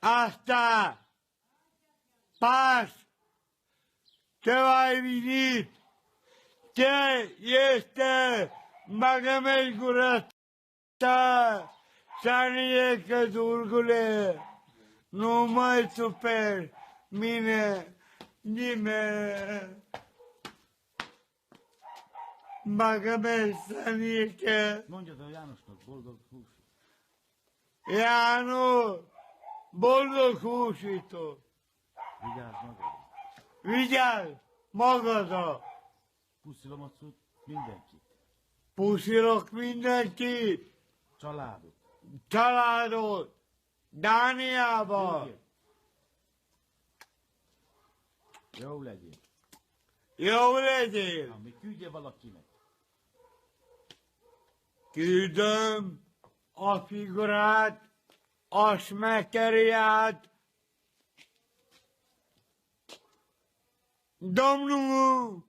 Asta pas te vai venit, te este magamel curata, sanie că durgule, nu mai super mine nimeni. Magamel sanie că Mondjad a Jánosnak boldog hús. János, boldog húsító, Vigyázz magadra. vigyázz magadra, Puszilom a cucc mindenkit. puszilok mindenkit, Családot. családot, Dániába, Jó legyél. jó legyél, Ami küldje valakinek. küldöm a figurát, a smekeriát, Domnul